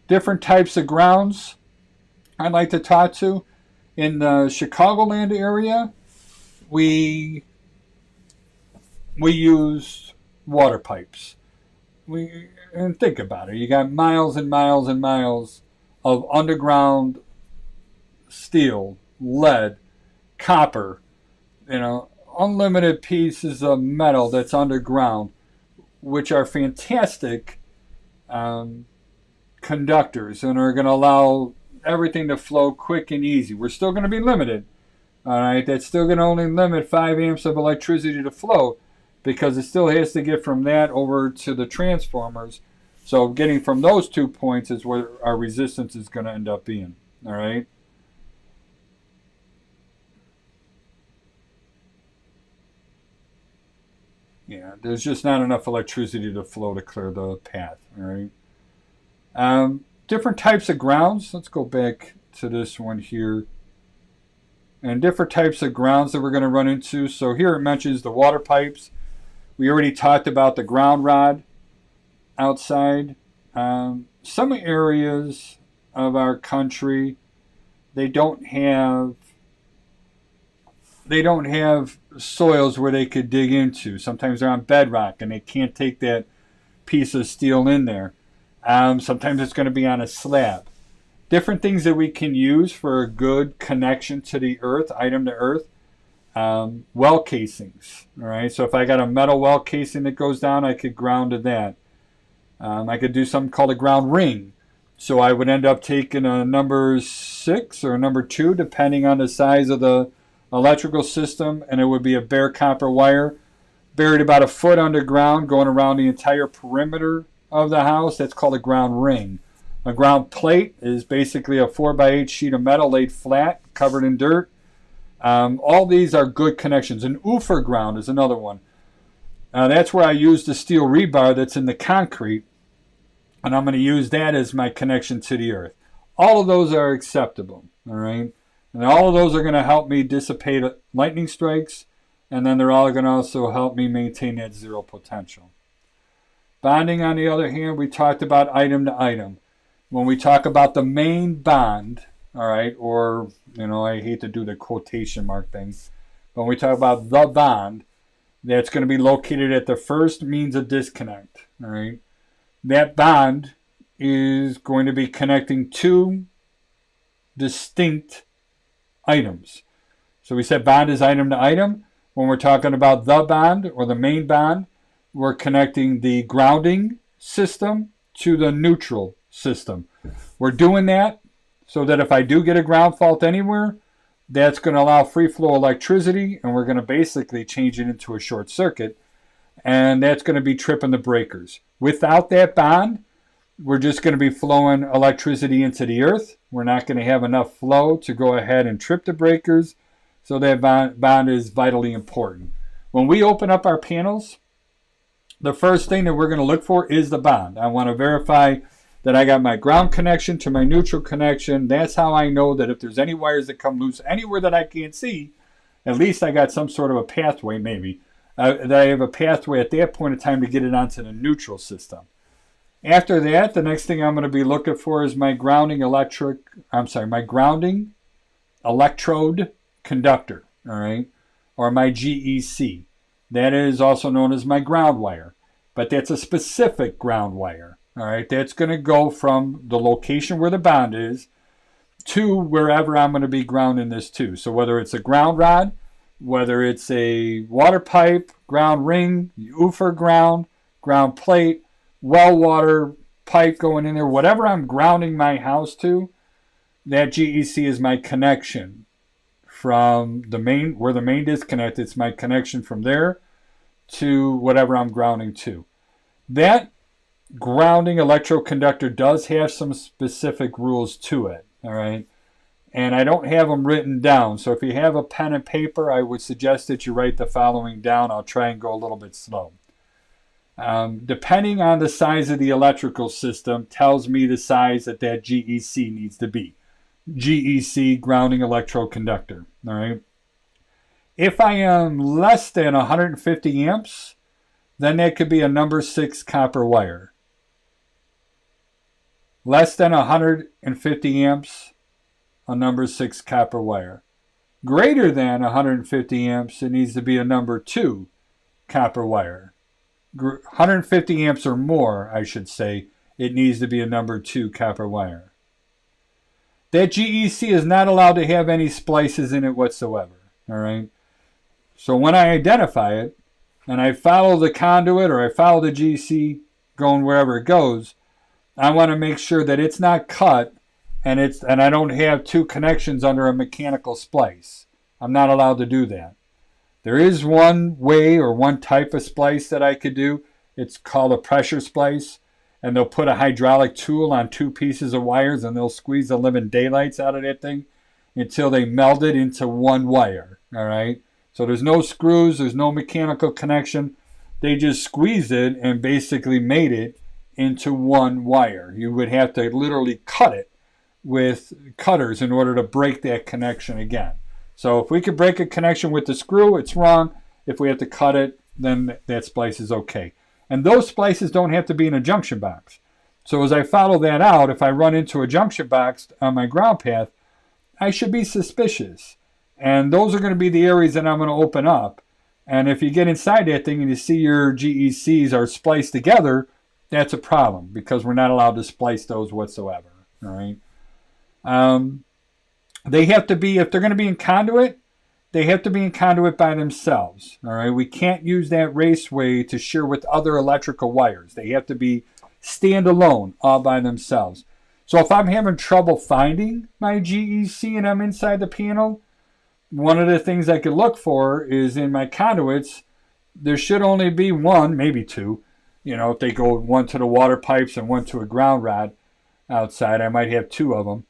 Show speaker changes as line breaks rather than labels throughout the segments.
different types of grounds I'd like to talk to. In the Chicagoland area, we use water pipes. And think about it. You got miles and miles and miles of underground steel, lead, copper, unlimited pieces of metal that's underground, which are fantastic conductors and are going to allow everything to flow quick and easy. We're still going to be limited. All right, that's still going to only limit 5 amps of electricity to flow because it still has to get from that over to the transformers. So getting from those 2 points is where our resistance is going to end up being. All right. Yeah, there's just not enough electricity to flow to clear the path. All right. Different types of grounds. Let's go back to this one here. And different types of grounds that we're going to run into. So here it mentions the water pipes. We already talked about the ground rod outside. Some areas of our country, they don't have soils where they could dig into. Sometimes they're on bedrock and they can't take that piece of steel in there. Sometimes it's going to be on a slab. Different things that we can use for a good connection to the earth, item to earth. Well casings. All right. So if I got a metal well casing that goes down, I could ground to that. I could do something called a ground ring. So I would end up taking a number 6 or a number 2, depending on the size of the electrical system, and it would be a bare copper wire buried about a foot underground going around the entire perimeter of the house. That's called a ground ring. A ground plate is basically a 4x8 sheet of metal laid flat, covered in dirt. All these are good connections. An oofer ground is another one. That's where I use the steel rebar that's in the concrete, and I'm going to use that as my connection to the earth. All of those are acceptable, all right? And all of those are going to help me dissipate lightning strikes, and then they're all going to also help me maintain that zero potential. Bonding, on the other hand, we talked about item to item. When we talk about the main bond, all right, or, I hate to do the quotation mark thing, but when we talk about the bond, that's going to be located at the first means of disconnect, all right? That bond is going to be connecting 2 distinct items. So we said bond is item to item. When we're talking about the bond or the main bond, we're connecting the grounding system to the neutral system. We're doing that so that if I do get a ground fault anywhere, that's going to allow free flow electricity, and we're going to basically change it into a short circuit, and that's going to be tripping the breakers. Without that bond, we're just going to be flowing electricity into the earth. We're not going to have enough flow to go ahead and trip the breakers, so that bond is vitally important. When we open up our panels, the first thing that we're going to look for is the bond. I want to verify that I got my ground connection to my neutral connection. That's how I know that if there's any wires that come loose anywhere that I can't see, at least I got some sort of a pathway, maybe. That I have a pathway at that point in time to get it onto the neutral system. After that, the next thing I'm going to be looking for is my grounding electrode conductor, all right, or my GEC. That is also known as my ground wire, but that's a specific ground wire, all right. That's going to go from the location where the bond is to wherever I'm going to be grounding this to. So whether it's a ground rod, whether it's a water pipe, ground ring, oofer ground, ground plate, well water pipe going in there, whatever I'm grounding my house to, that GEC is my connection from the main, where the main disconnect. It's my connection from there to whatever I'm grounding to. That grounding electroconductor does have some specific rules to it, all right? And I don't have them written down. So if you have a pen and paper, I would suggest that you write the following down. I'll try and go a little bit slow. Depending on the size of the electrical system, tells me the size that GEC needs to be. GEC, grounding electroconductor. All right. If I am less than 150 amps, then that could be a number 6 copper wire. Less than 150 amps, a number 6 copper wire. Greater than 150 amps, it needs to be a number 2 copper wire. 150 amps or more, I should say, it needs to be a number 2 copper wire. That GEC is not allowed to have any splices in it whatsoever. All right. So when I identify it and I follow the conduit or I follow the GEC going wherever it goes, I want to make sure that it's not cut and I don't have 2 connections under a mechanical splice. I'm not allowed to do that. There is one way or one type of splice that I could do. It's called a pressure splice. And they'll put a hydraulic tool on 2 pieces of wires and they'll squeeze the living daylights out of that thing until they meld it into one wire. All right. So there's no screws. There's no mechanical connection. They just squeezed it and basically made it into one wire. You would have to literally cut it with cutters in order to break that connection again. So if we could break a connection with the screw, it's wrong. If we have to cut it, then that splice is okay. And those splices don't have to be in a junction box. So as I follow that out, if I run into a junction box on my ground path, I should be suspicious. And those are going to be the areas that I'm going to open up. And if you get inside that thing and you see your GECs are spliced together, that's a problem because we're not allowed to splice those whatsoever. All right. They have to be, if they're going to be in conduit, they have to be in conduit by themselves. All right. We can't use that raceway to share with other electrical wires. They have to be standalone all by themselves. So if I'm having trouble finding my GEC and I'm inside the panel, one of the things I could look for is in my conduits, there should only be one, maybe 2. You know, if they go one to the water pipes and one to a ground rod outside, I might have 2 of them.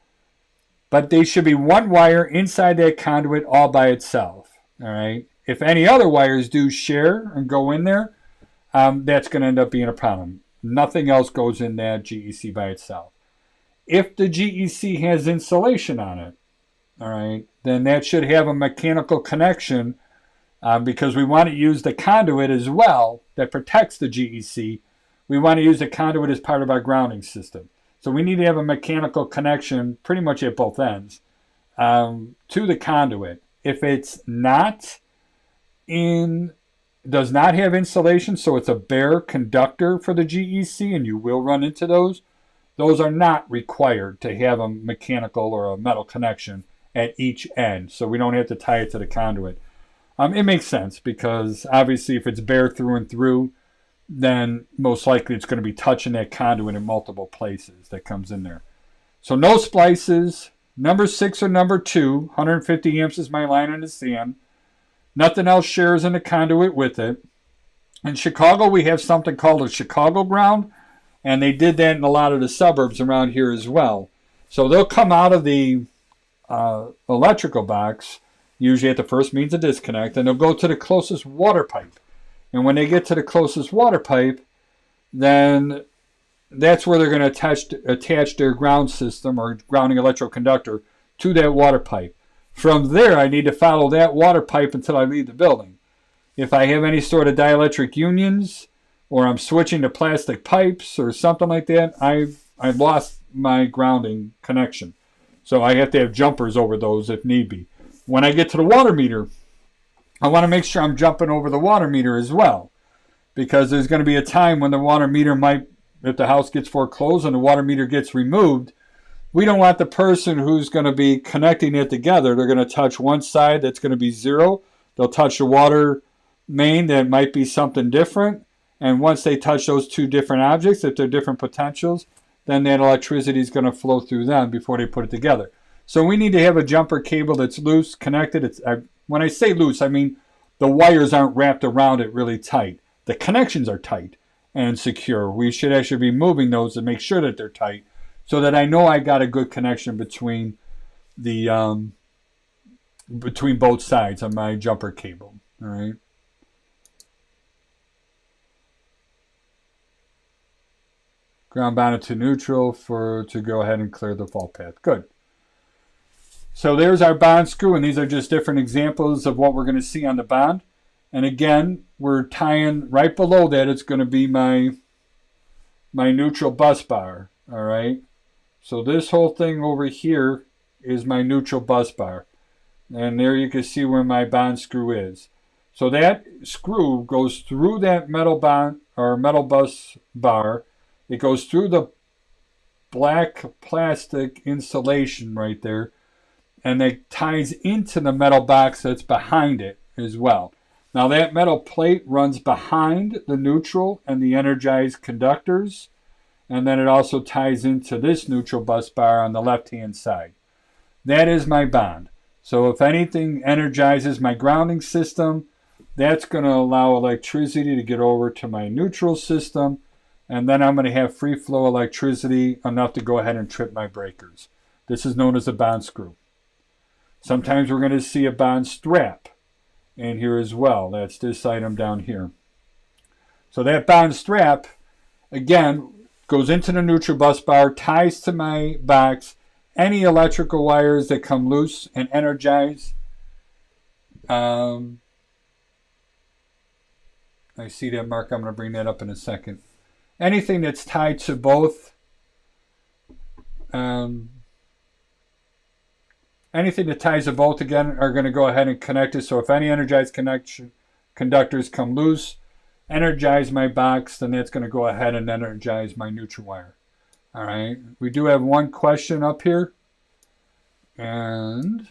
But they should be one wire inside that conduit all by itself. All right. If any other wires do share and go in there, that's going to end up being a problem. Nothing else goes in that GEC by itself. If the GEC has insulation on it, all right, then that should have a mechanical connection because we want to use the conduit as well that protects the GEC. We want to use the conduit as part of our grounding system. So we need to have a mechanical connection pretty much at both ends to the conduit. If it's not does not have insulation, so it's a bare conductor for the GEC, and you will run into those are not required to have a mechanical or a metal connection at each end. So we don't have to tie it to the conduit. It makes sense because obviously if it's bare through and through, then most likely it's going to be touching that conduit in multiple places that comes in there. So no splices, number 6 or number 2, 150 amps is my line in the sand. Nothing else shares in the conduit with it. In Chicago, we have something called a Chicago ground, and they did that in a lot of the suburbs around here as well. So they'll come out of the electrical box, usually at the first means of disconnect, and they'll go to the closest water pipe. And when they get to the closest water pipe, then that's where they're going to attach their ground system or grounding electrical conductor to that water pipe. From there, I need to follow that water pipe until I leave the building. If I have any sort of dielectric unions or I'm switching to plastic pipes or something like that, I've lost my grounding connection. So I have to have jumpers over those if need be. When I get to the water meter, I want to make sure I'm jumping over the water meter as well, because there's going to be a time when the water meter might, if the house gets foreclosed and the water meter gets removed, we don't want the person who's going to be connecting it together. They're going to touch one side that's going to be 0. They'll touch the water main that might be something different. And once they touch those 2 different objects, if they're different potentials, then that electricity is going to flow through them before they put it together. So we need to have a jumper cable that's loose, connected. When I say loose, I mean the wires aren't wrapped around it really tight. The connections are tight and secure. We should actually be moving those to make sure that they're tight so that I know I got a good connection between the between both sides of my jumper cable. All right. Ground bonded to neutral to go ahead and clear the fault path. Good. So there's our bond screw, and these are just different examples of what we're going to see on the bond. And again, we're tying right below that. It's going to be my neutral bus bar. All right. So this whole thing over here is my neutral bus bar. And there you can see where my bond screw is. So that screw goes through that metal bond or metal bus bar. It goes through the black plastic insulation right there, and it ties into the metal box that's behind it as well. Now that metal plate runs behind the neutral and the energized conductors, and then it also ties into this neutral bus bar on the left-hand side. That is my bond. So if anything energizes my grounding system, that's going to allow electricity to get over to my neutral system, and then I'm going to have free flow electricity enough to go ahead and trip my breakers. This is known as a bond screw. Sometimes we're going to see a bond strap in here as well. That's this item down here. So that bond strap, again, goes into the neutral bus bar, ties to my box. Any electrical wires that come loose and energize. I see that, Mark. I'm going to bring that up in a second. Anything that's tied to both. Anything that ties to both, again, are going to go ahead and connect it. So if any energized conductors come loose, energize my box, then that's going to go ahead and energize my neutral wire. All right, we do have one question up here, and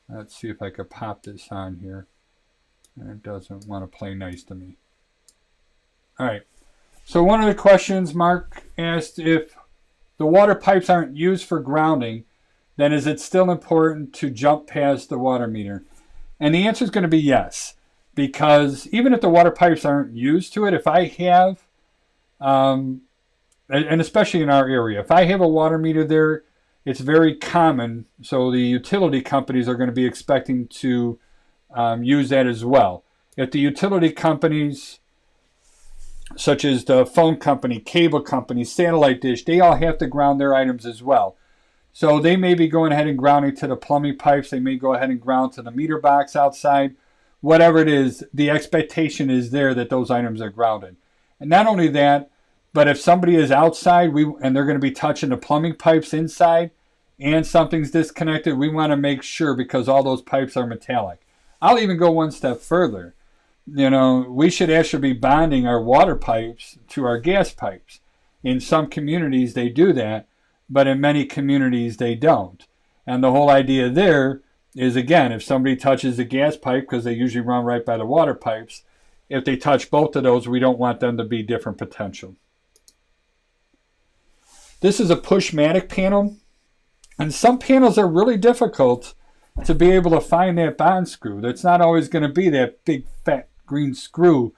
let's see if I could pop this on here. And it doesn't want to play nice to me. All right, so one of the questions Mark asked, if the water pipes aren't used for grounding, then is it still important to jump past the water meter? And the answer is going to be yes. Because even if the water pipes aren't used to it, if I have, and especially in our area, if I have a water meter there, it's very common. So the utility companies are going to be expecting to use that as well. If the utility companies, such as the phone company, cable company, satellite dish, they all have to ground their items as well. So they may be going ahead and grounding to the plumbing pipes. They may go ahead and ground to the meter box outside. Whatever it is, the expectation is there that those items are grounded. And not only that, but if somebody is outside and they're going to be touching the plumbing pipes inside and something's disconnected, we want to make sure, because all those pipes are metallic. I'll even go one step further. You know, we should actually be bonding our water pipes to our gas pipes. In some communities they do that, but in many communities they don't. And the whole idea there is, again, if somebody touches the gas pipe, because they usually run right by the water pipes, if they touch both of those, we don't want them to be different potential. This is a pushmatic panel, and some panels are really difficult to be able to find that bond screw. That's not always going to be that big fat green screw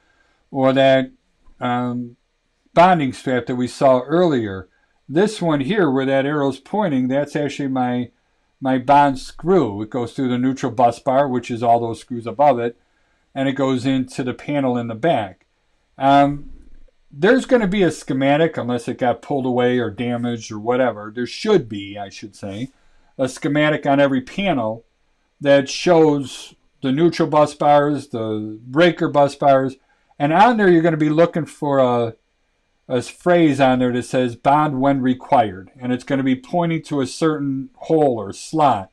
or that bonding strap that we saw earlier. This one here, where that arrow's pointing, that's actually my bond screw. It goes through the neutral bus bar, which is all those screws above it, and it goes into the panel in the back. There's going to be a schematic, unless it got pulled away or damaged or whatever. There should be, I should say, a schematic on every panel that shows the neutral bus bars, the breaker bus bars, and on there you're going to be looking for a phrase on there that says bond when required, and it's going to be pointing to a certain hole or slot.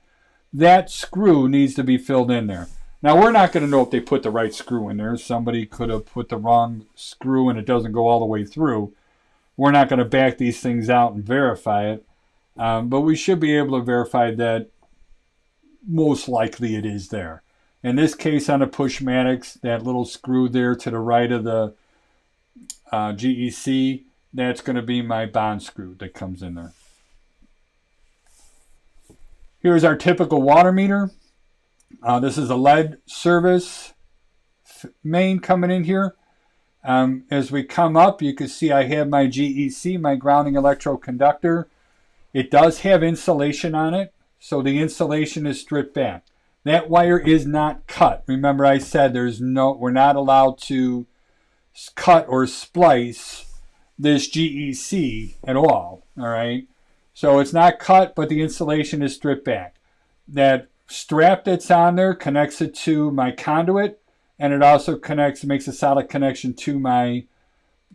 That screw needs to be filled in there. Now, we're not going to know if they put the right screw in there. Somebody could have put the wrong screw and it doesn't go all the way through. We're not going to back these things out and verify it, but we should be able to verify that most likely it is there. In this case, on the Pushmatics, that little screw there to the right of the GEC, that's going to be my bond screw that comes in there. Here's our typical water meter. This is a lead service main coming in here. As we come up, you can see I have my GEC, my grounding electroconductor. It does have insulation on it, so the insulation is stripped back. That wire is not cut. Remember, I said we're not allowed to cut or splice this GEC at all. All right, so it's not cut, but the insulation is stripped back. That strap that's on there connects it to my conduit. and it also makes a solid connection to my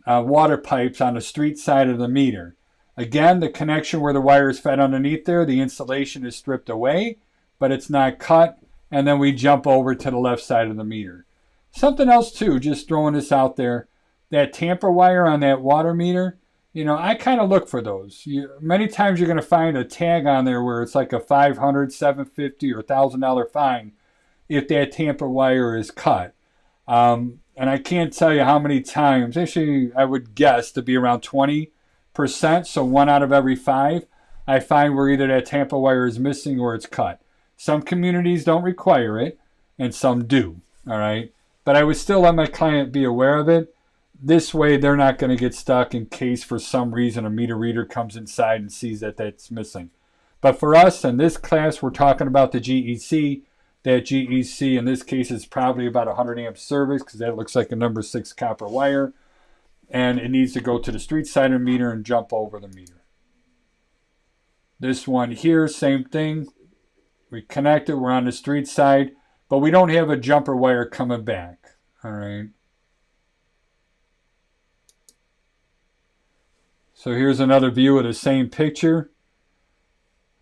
water pipes on the street side of the meter. Again, the connection where the wire is fed underneath there, the insulation is stripped away, but it's not cut, and then we jump over to the left side of the meter. Something else too, just throwing this out there, that tamper wire on that water meter, you know, I kind of look for those. Many times you're going to find a tag on there where it's like a $500, $750, or $1,000 fine if that tamper wire is cut. And I can't tell you how many times, actually I would guess to be around 20%, so 1 out of every 5, I find where either that tamper wire is missing or it's cut. Some communities don't require it, and some do, all right? But I would still let my client be aware of it. This way, they're not going to get stuck in case for some reason a meter reader comes inside and sees that that's missing. But for us, in this class, we're talking about the GEC. That GEC, in this case, is probably about 100 amp service because that looks like a number 6 copper wire. And it needs to go to the street side of the meter and jump over the meter. This one here, same thing. We connect it, we're on the street side, but we don't have a jumper wire coming back. All right. So here's another view of the same picture.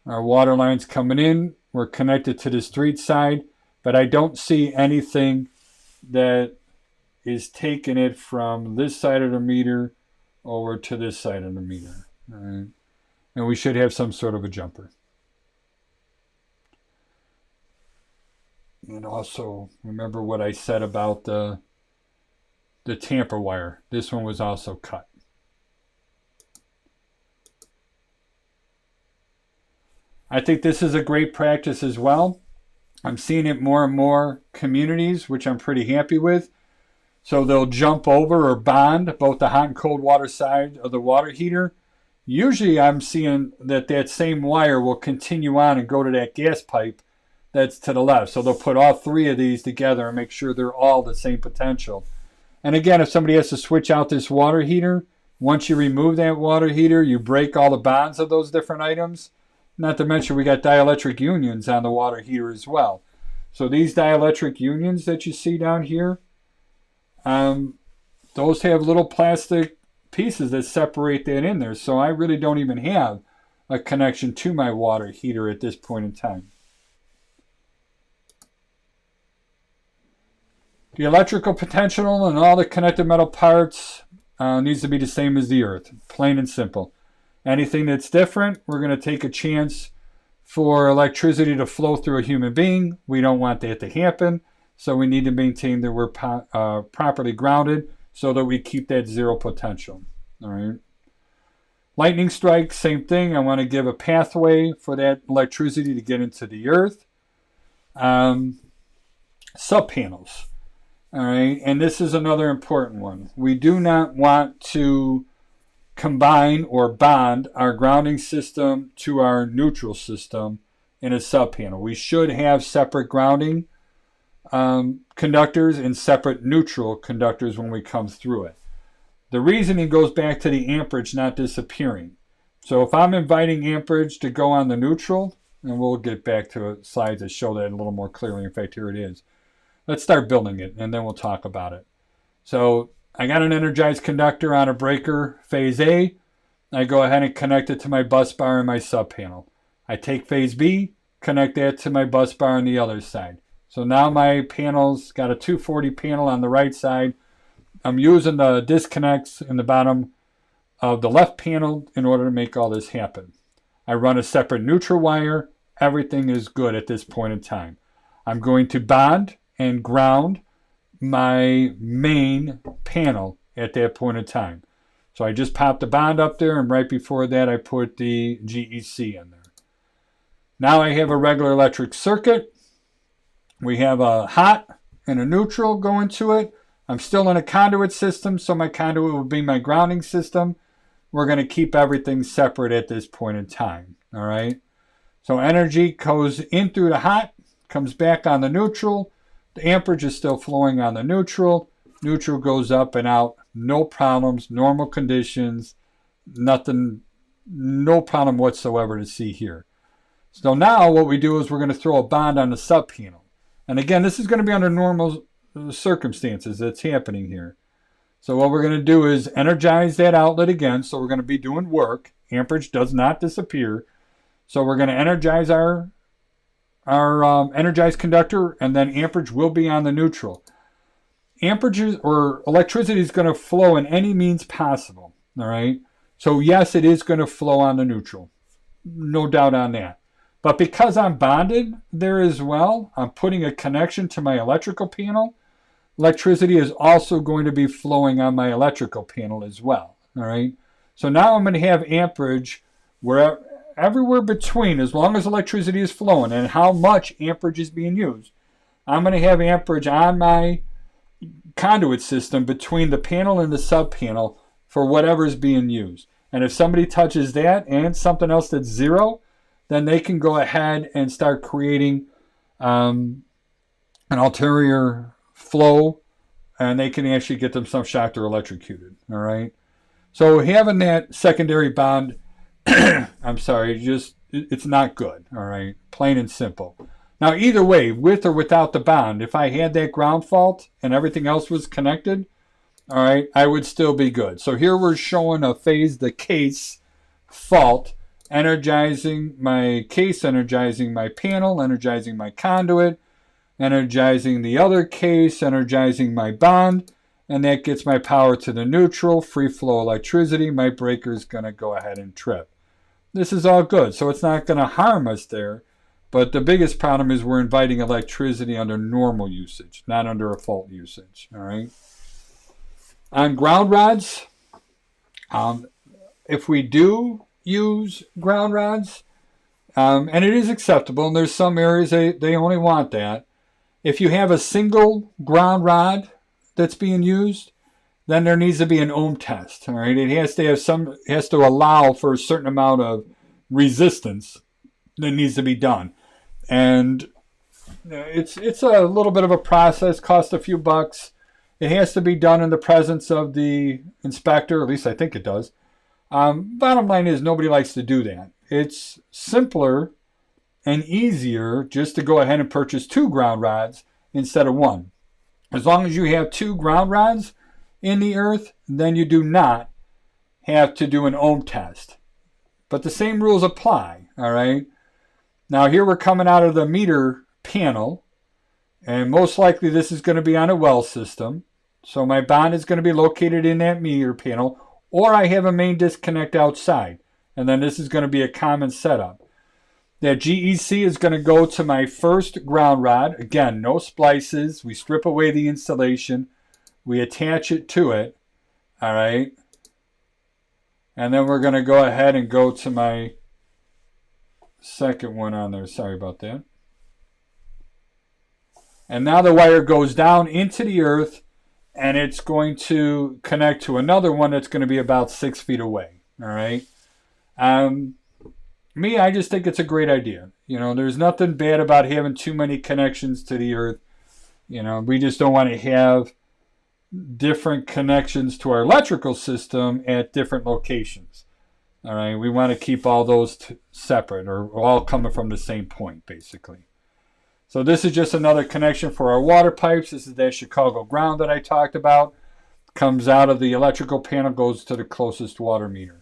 Our water line's coming in. We're connected to the street side, but I don't see anything that is taking it from this side of the meter over to this side of the meter. All right. And we should have some sort of a jumper. And also, remember what I said about the tamper wire. This one was also cut. I think this is a great practice as well. I'm seeing it more and more communities, which I'm pretty happy with. So they'll jump over or bond both the hot and cold water side of the water heater. Usually I'm seeing that same wire will continue on and go to that gas pipe that's to the left. So they'll put all 3 of these together and make sure they're all the same potential. And again, if somebody has to switch out this water heater, once you remove that water heater, you break all the bonds of those different items. Not to mention we got dielectric unions on the water heater as well. So these dielectric unions that you see down here, those have little plastic pieces that separate that in there. So I really don't even have a connection to my water heater at this point in time. The electrical potential and all the connected metal parts needs to be the same as the earth, plain and simple. Anything that's different, we're going to take a chance for electricity to flow through a human being. We don't want that to happen, so we need to maintain that we're properly grounded so that we keep that 0 potential. All right. Lightning strike, same thing. I want to give a pathway for that electricity to get into the earth. Subpanels. All right, and this is another important one. We do not want to combine or bond our grounding system to our neutral system in a subpanel. We should have separate grounding conductors and separate neutral conductors when we come through it. The reasoning goes back to the amperage not disappearing. So if I'm inviting amperage to go on the neutral, and we'll get back to slides that show that a little more clearly. In fact, here it is. Let's start building it, and then we'll talk about it. So I got an energized conductor on a breaker, phase A. I go ahead and connect it to my bus bar and my subpanel. I take phase B, connect that to my bus bar on the other side. So now my panel's got a 240 panel on the right side. I'm using the disconnects in the bottom of the left panel in order to make all this happen. I run a separate neutral wire. Everything is good at this point in time. I'm going to bond and ground my main panel at that point in time. So I just popped the bond up there, and right before that I put the GEC in there. Now I have a regular electric circuit. We have a hot and a neutral going to it. I'm still in a conduit system, so my conduit will be my grounding system. We're going to keep everything separate at this point in time. All right. So energy goes in through the hot, comes back on the neutral. The amperage is still flowing on the neutral. Neutral goes up and out. No problems, normal conditions, nothing, no problem whatsoever to see here. So now what we do is we're going to throw a bond on the sub panel. And again, this is going to be under normal circumstances that's happening here. So what we're going to do is energize that outlet again. So we're going to be doing work. Amperage does not disappear. So we're going to energize our energized conductor, and then amperage will be on the neutral. Amperage or electricity is going to flow in any means possible. All right. So yes, it is going to flow on the neutral. No doubt on that. But because I'm bonded there as well, I'm putting a connection to my electrical panel. Electricity is also going to be flowing on my electrical panel as well. All right. So now I'm going to have amperage everywhere between, as long as electricity is flowing and how much amperage is being used. I'm going to have amperage on my conduit system between the panel and the sub panel for whatever is being used. And if somebody touches that and something else that's zero, then they can go ahead and start creating an ulterior flow, and they can actually get themselves shocked or electrocuted. All right. So having that secondary bond, I'm sorry, it's not good. All right. Plain and simple. Now, either way, with or without the bond, if I had that ground fault and everything else was connected, all right, I would still be good. So here we're showing a phase, the case fault, energizing my case, energizing my panel, energizing my conduit, energizing the other case, energizing my bond, and that gets my power to the neutral, free flow electricity. My breaker is going to go ahead and trip. This is all good, so it's not going to harm us there. But the biggest problem is we're inviting electricity under normal usage, not under a fault usage. All right. On ground rods, if we do use ground rods, and it is acceptable, and there's some areas they only want that. If you have a single ground rod that's being used, then there needs to be an ohm test. All right, it has to allow for a certain amount of resistance that needs to be done, and it's a little bit of a process. Costs a few bucks. It has to be done in the presence of the inspector. At least I think it does. Bottom line is nobody likes to do that. It's simpler and easier just to go ahead and purchase 2 ground rods instead of 1. As long as you have 2 ground rods in the earth, then you do not have to do an ohm test. But the same rules apply, all right? Now here we're coming out of the meter panel, and most likely this is going to be on a well system. So my bond is going to be located in that meter panel, or I have a main disconnect outside, and then this is going to be a common setup. That GEC is going to go to my first ground rod. Again, no splices. We strip away the insulation. We attach it to it. All right. And then we're going to go ahead and go to my second one on there. Sorry about that. And now the wire goes down into the earth, and it's going to connect to another one that's going to be about 6 feet away. All right. I just think it's a great idea. You know, there's nothing bad about having too many connections to the earth. You know, we just don't want to have different connections to our electrical system at different locations. All right. We want to keep all those separate, or all coming from the same point, basically. So this is just another connection for our water pipes. This is that Chicago ground that I talked about. Comes out of the electrical panel, goes to the closest water meter.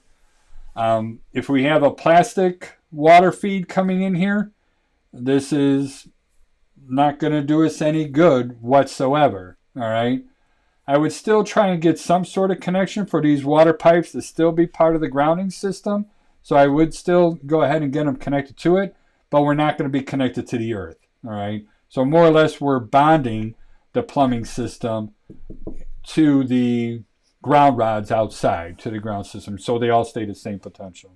If we have a plastic water feed coming in here, this is not going to do us any good whatsoever. All right. I would still try and get some sort of connection for these water pipes to still be part of the grounding system. So I would still go ahead and get them connected to it, but we're not going to be connected to the earth. All right. So more or less we're bonding the plumbing system to the ground rods outside, to the ground system, so they all stay the same potential.